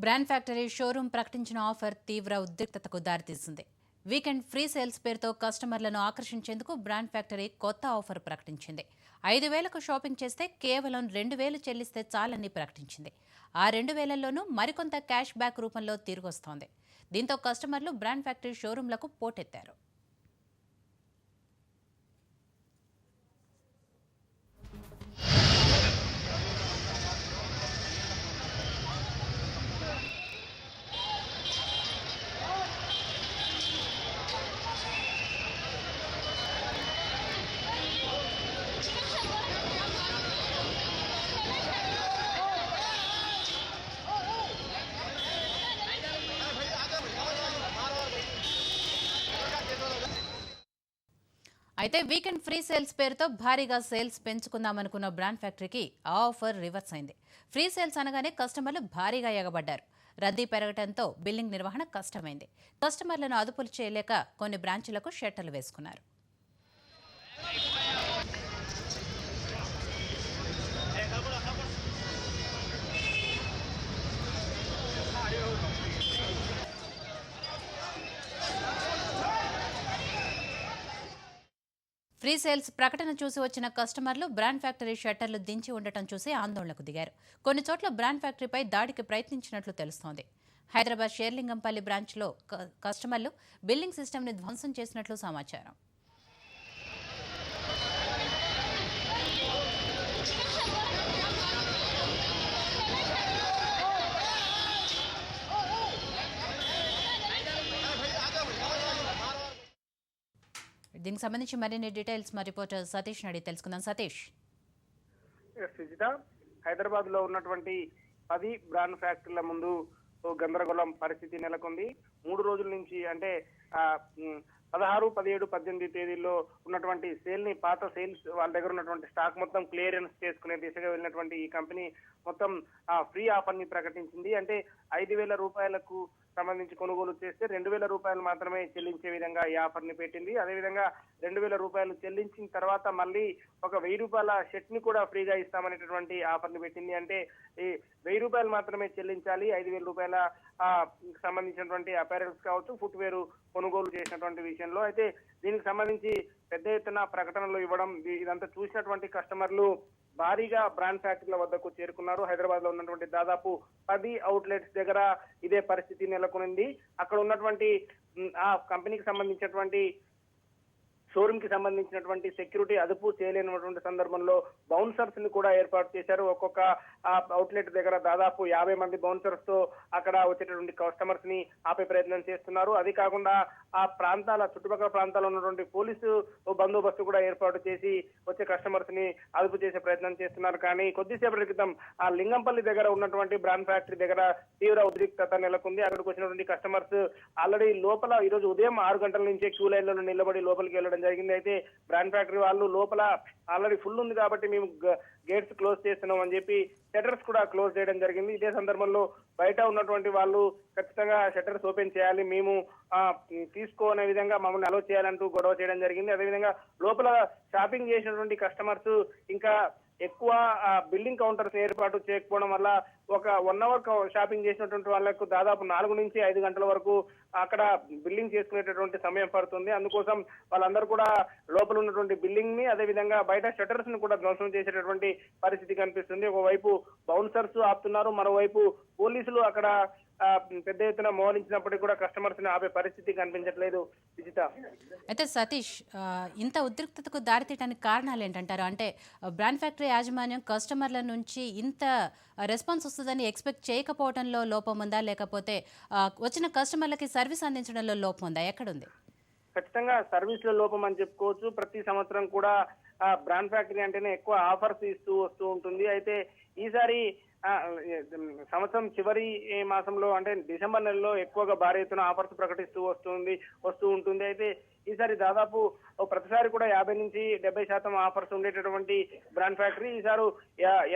Brand factory showroom ప్రకటించిన offer తీవ్ర ఉద్రిక్తతకు దారితీసింది. వీకెండ్ ఫ్రీ సేల్స్ పేరుతో కస్టమర్లను ఆకర్షించేందుకు బ్రాండ్ ఫ్యాక్టరీ కొత్త ఆఫర్ ప్రకటించింది. 5,000కు షాపింగ్ చేస్తే కేవలం 2,000 చెల్లిస్తే చాలని ప్రకటించింది. ఆ 2,000లోనూ మరికొంత క్యాష్ బ్యాక్ రూపంలో తిరిగొస్తోంది. దీంతో కస్టమర్లు బ్రాండ్ ఫ్యాక్టరీ షోరూంలకు పోటెత్తారు. అయితే వీకెండ్ ఫ్రీ సేల్స్ పేరుతో భారీగా సేల్స్ పెంచుకుందామనుకున్న బ్రాండ్ ఫ్యాక్టరీకి ఆ ఆఫర్ రివర్స్ అయింది. ఫ్రీ సేల్స్ అనగానే కస్టమర్లు భారీగా ఎగబడ్డారు. రద్దీ పెరగడంతో బిల్లింగ్ నిర్వహణ కష్టమైంది. కస్టమర్లను అదుపులు చేయలేక కొన్ని బ్రాంచులకు షట్టర్లు వేసుకున్నారు. ఫ్రీ సేల్స్ ప్రకటన చూసి వచ్చిన కస్టమర్లు బ్రాండ్ ఫ్యాక్టరీ షట్టర్లు దించి ఉండటం చూసి ఆందోళనకు దిగారు. కొన్ని చోట్ల బ్రాండ్ ఫ్యాక్టరీపై దాడికి ప్రయత్నించినట్లు తెలుస్తోంది. హైదరాబాద్ షేర్లింగంపల్లి బ్రాంచ్లో కస్టమర్లు బిల్లింగ్ సిస్టమ్ని ధ్వంసం చేసినట్లు సమాచారం. దీనికి సంబంధించి మరిన్ని డీటెయిల్స్ మా రిపోర్టర్ సతీష్ అడిగి తెలుసుకుందాం. సతీష్, హైదరాబాద్ లో ఉన్నటువంటి 10 బ్రాండ్ ఫ్యాక్టరీల ముందు గందరగోళం పరిస్థితి నెలకొంది. 3 రోజుల నుంచి అంటే 16, 17, 18 తేదీల్లో ఉన్నటువంటి సేల్ ని పాత సేల్స్ వాళ్ళ దగ్గర ఉన్నటువంటి స్టాక్ మొత్తం క్లియరెన్స్ చేసుకునే దిశగా వెళ్ళినటువంటి ఈ కంపెనీ మొత్తం ఫ్రీ ఆఫర్ ని ప్రకటించింది. అంటే 5,000 రూపాయలకు సంబంధించి కొనుగోలు చేస్తే 2,000 రూపాయలు మాత్రమే చెల్లించే విధంగా ఈ ఆఫర్ ని పెట్టింది. అదేవిధంగా 2,000 రూపాయలు చెల్లించిన తర్వాత మళ్ళీ ఒక 1,000 రూపాయల షర్ట్ ని కూడా ఫ్రీగా ఇస్తామనేటటువంటి ఆఫర్ ని పెట్టింది. అంటే ఈ 1,000 రూపాయలు మాత్రమే చెల్లించాలి. 5,000 రూపాయల సంబంధించినటువంటి అపారెల్స్ కావచ్చు, ఫుట్వేర్ కొనుగోలు చేసినటువంటి విషయంలో అయితే దీనికి సంబంధించి పెద్ద ఎత్తున ప్రకటనలు ఇవ్వడం, ఇదంతా చూసినటువంటి కస్టమర్లు భారీగా బ్రాండ్ ఫ్యాక్టరీల వద్దకు చేరుకున్నారు. హైదరాబాద్ లో ఉన్నటువంటి దాదాపు 10 అవుట్లెట్స్ దగ్గర ఇదే పరిస్థితి నెలకొనింది. అక్కడ ఉన్నటువంటి ఆ కంపెనీకి సంబంధించినటువంటి షోరూమ్ కి సంబంధించినటువంటి సెక్యూరిటీ అదుపు చేయలేనటువంటి సందర్భంలో బౌన్సర్స్ ని కూడా ఏర్పాటు చేశారు. ఒక్కొక్క అవుట్లెట్ దగ్గర దాదాపు 50 మంది బౌన్సర్స్ తో అక్కడ వచ్చేటటువంటి కస్టమర్స్ ని ఆపే ప్రయత్నం చేస్తున్నారు. అది కాకుండా ఆ ప్రాంతాల చుట్టుపక్కల ప్రాంతాల్లో ఉన్నటువంటి పోలీసు బందోబస్తు కూడా ఏర్పాటు చేసి వచ్చే కస్టమర్స్ ని అదుపు చేసే ప్రయత్నం చేస్తున్నారు. కానీ కొద్దిసేపటి క్రితం ఆ లింగంపల్లి దగ్గర ఉన్నటువంటి బ్రాండ్ ఫ్యాక్టరీ దగ్గర తీవ్ర ఉద్రిక్తత నెలకొంది. అక్కడికి వచ్చినటువంటి కస్టమర్స్ ఆల్రెడీ లోపల ఈ రోజు ఉదయం 6 గంటల నుంచే క్యూ లైన్లలో నిలబడి లోపలికి వెళ్ళడం జరిగింది. అయితే బ్రాండ్ ఫ్యాక్టరీ వాళ్ళు లోపల ఆల్రెడీ ఫుల్ ఉంది కాబట్టి మేము గేట్స్ క్లోజ్ చేస్తున్నాం అని చెప్పి షట్టర్స్ కూడా క్లోజ్ చేయడం జరిగింది. ఇదే సందర్భంలో బయట ఉన్నటువంటి వాళ్ళు ఖచ్చితంగా షట్టర్స్ ఓపెన్ చేయాలి, మేము తీసుకోనే విధంగా మమ్మల్ని అలో చేయాలంటూ గొడవ చేయడం జరిగింది. అదేవిధంగా లోపల షాపింగ్ చేసినటువంటి కస్టమర్స్ ఇంకా ఎక్కువ బిల్లింగ్ కౌంటర్స్ ఏర్పాటు చేయకపోవడం వల్ల ఒక 1 అవర్ షాపింగ్ చేసినటువంటి వాళ్ళకు దాదాపు 4 నుంచి 5 గంటల వరకు అక్కడ బిల్లింగ్ చేసుకునేటటువంటి సమయం పడుతుంది. అందుకోసం వాళ్ళందరూ కూడా లోపల ఉన్నటువంటి బిల్లింగ్ ని అదేవిధంగా బయట షట్టర్స్ ని కూడా ధ్వంసం చేసేటటువంటి పరిస్థితి కనిపిస్తుంది. ఒకవైపు బౌన్సర్స్ ఆపుతున్నారు, మరోవైపు పోలీసులు అక్కడ పెద్ద ఎత్తున మోహరించినప్పటికీ కూడా కస్టమర్స్ ని ఆపే పరిస్థితి కనిపించట్లేదు. విజిత, అయితే సతీష్, ఇంత ఉద్రిక్తతకు దారితీయడానికి కారణాలు ఏంటంటారు? అంటే బ్రాండ్ ఫ్యాక్టరీ యాజమాన్యం కస్టమర్ల నుంచి ఇంత రెస్పాన్స్ వస్తుందని ఎక్స్పెక్ట్ చేయకపోవడంలో లోపం ఉందా, లేకపోతే వచ్చిన కస్టమర్లకి సర్వీస్ అందించడంలో లోపం ఉందా? ఎక్కడుంది? ఖచ్చితంగా సర్వీస్ లో లోపం అని చెప్పుకోవచ్చు. ప్రతి సంవత్సరం కూడా బ్రాండ్ ఫ్యాక్టరీ అంటేనే ఎక్కువ ఆఫర్స్ ఇస్తూ వస్తూ ఉంటుంది. అయితే ఈసారి సంవత్సరం చివరి మాసంలో అంటే డిసెంబర్ నెలలో ఎక్కువగా భారీ ఎత్తున ఆఫర్స్ ప్రకటిస్తూ వస్తూ ఉంటుంది. అయితే ఈసారి దాదాపు ప్రతిసారి కూడా 50 నుంచి 70% ఆఫర్స్ ఉండేటటువంటి బ్రాండ్ ఫ్యాక్టరీ ఈసారి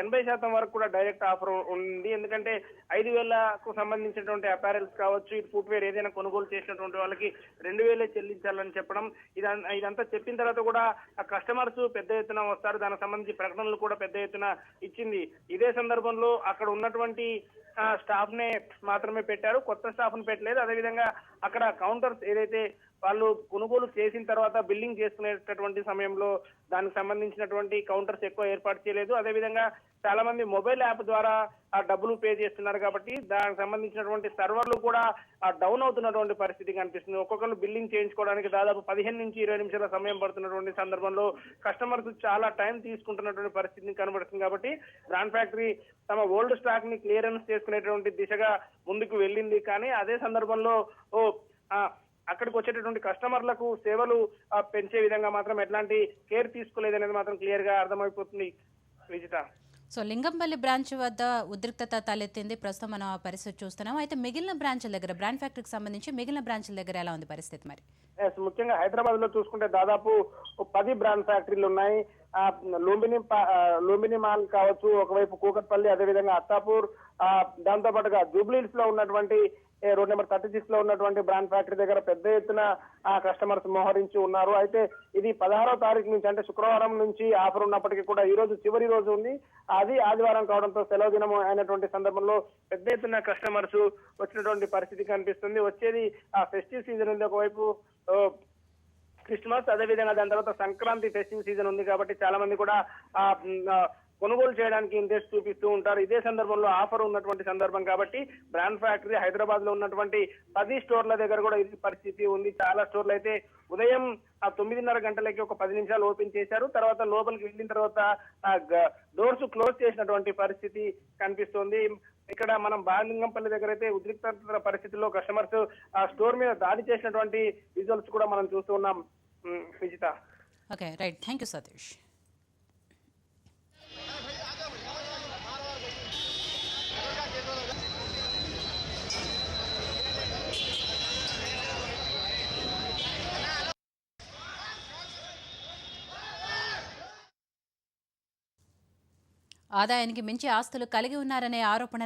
80% వరకు కూడా డైరెక్ట్ ఆఫర్ ఉంది. ఎందుకంటే 5,000కు సంబంధించినటువంటి అపారెల్స్ కావచ్చు, ఇటు ఫుట్వేర్ ఏదైనా కొనుగోలు చేసినటువంటి వాళ్ళకి 2,000 చెల్లించాలని చెప్పడం. ఇదంతా చెప్పిన తర్వాత కూడా ఆ కస్టమర్స్ పెద్ద ఎత్తున వస్తారు. దానికి సంబంధించి ప్రకటనలు కూడా పెద్ద ఎత్తున ఇచ్చింది. ఇదే సందర్భంలో అక్కడ ఉన్నటువంటి స్టాఫ్ నే మాత్రమే పెట్టారు, కొత్త స్టాఫ్ ను పెట్టలేదు. అదేవిధంగా అక్కడ కౌంటర్స్ ఏదైతే వాళ్ళు కొనుగోలు చేసిన తర్వాత బిల్లింగ్ చేసుకునేటటువంటి సమయంలో దానికి సంబంధించినటువంటి కౌంటర్స్ ఎక్కువ ఏర్పాటు చేయలేదు. అదేవిధంగా చాలా మంది మొబైల్ యాప్ ద్వారా ఆ డబ్బులు పే చేస్తున్నారు కాబట్టి దానికి సంబంధించినటువంటి సర్వర్లు కూడా డౌన్ అవుతున్నటువంటి పరిస్థితి కనిపిస్తుంది. ఒక్కొక్కరు బిల్లింగ్ చేయించుకోవడానికి దాదాపు 15 నుంచి 20 నిమిషాల సమయం పడుతున్నటువంటి సందర్భంలో కస్టమర్స్ చాలా టైం తీసుకుంటున్నటువంటి పరిస్థితిని కనబడుతుంది. కాబట్టి బ్రాండ్ ఫ్యాక్టరీ తమ ఓల్డ్ స్టాక్ ని క్లియరెన్స్ చేసుకునేటువంటి దిశగా ముందుకు వెళ్ళింది. కానీ అదే సందర్భంలో అక్కడికి వచ్చేటటువంటి కస్టమర్లకు సేవలు పెంచే విధంగా మాత్రం ఎట్లాంటి కేర్ తీసుకోలేదనేది మాత్రం క్లియర్ గా అర్థమైపోతుంది విజిత. సో లింగంపల్లి బ్రాంచ్ వద్ద ఉద్రిక్తత తలెత్తింది. ప్రస్తుతం మనం ఆ పరిస్థితి చూస్తున్నాం. అయితే మిగిలిన బ్రాంచ్ల దగ్గర, బ్రాండ్ ఫ్యాక్టరీకి సంబంధించి మిగిలిన బ్రాంచ్ల దగ్గర ఎలా ఉంది పరిస్థితి మరి? ముఖ్యంగా హైదరాబాద్ లో చూసుకుంటే దాదాపు 10 బ్రాండ్ ఫ్యాక్టరీలు ఉన్నాయి. లుంబిని మాల్ కావచ్చు, ఒకవైపు కూకట్పల్లి, అదేవిధంగా అత్తాపూర్, దాంతో పాటుగా జూబ్లీహిల్స్ లో ఉన్నటువంటి రోడ్ నెంబర్ 36 లో ఉన్నటువంటి బ్రాండ్ ఫ్యాక్టరీ దగ్గర పెద్ద ఎత్తున కస్టమర్స్ మోహరించి ఉన్నారు. అయితే ఇది 16వ తారీఖు నుంచి అంటే శుక్రవారం నుంచి ఆఫర్ ఉన్నప్పటికీ కూడా ఈ రోజు చివరి రోజు ఉంది. అది ఆదివారం కావడంతో సెలవు దినం అయినటువంటి సందర్భంలో పెద్ద ఎత్తున కస్టమర్స్ వచ్చినటువంటి పరిస్థితి కనిపిస్తుంది. వచ్చేది ఆ ఫెస్టివ్ సీజన్ ఉంది, ఒకవైపు క్రిస్మస్, అదేవిధంగా దాని తర్వాత సంక్రాంతి ఫెస్టివ్ సీజన్ ఉంది. కాబట్టి చాలా మంది కూడా కొనుగోలు చేయడానికి ఇంట్రెస్ట్ చూపిస్తూ ఉంటారు. ఇదే సందర్భంలో ఆఫర్ ఉన్నటువంటి సందర్భం కాబట్టి బ్రాండ్ ఫ్యాక్టరీ హైదరాబాద్ లో ఉన్నటువంటి 10 స్టోర్ల దగ్గర కూడా ఇది పరిస్థితి ఉంది. చాలా స్టోర్లు అయితే ఉదయం 9:30 గంటలకి ఒక 10 నిమిషాలు ఓపెన్ చేశారు. తర్వాత లోపలికి వెళ్ళిన తర్వాత డోర్స్ క్లోజ్ చేసినటువంటి పరిస్థితి కనిపిస్తోంది. ఇక్కడ మనం బాలింగంపల్లి దగ్గర అయితే ఉద్రిక్త పరిస్థితుల్లో కస్టమర్స్ ఆ స్టోర్ మీద దాడి చేసినటువంటి విజువల్స్ కూడా మనం చూస్తూ ఉన్నాం Vijitha. Okay, right, thank you Satish. ఆదాయానికి మించి ఆస్తులు కలిగి ఉన్నారనే ఆరోపణలు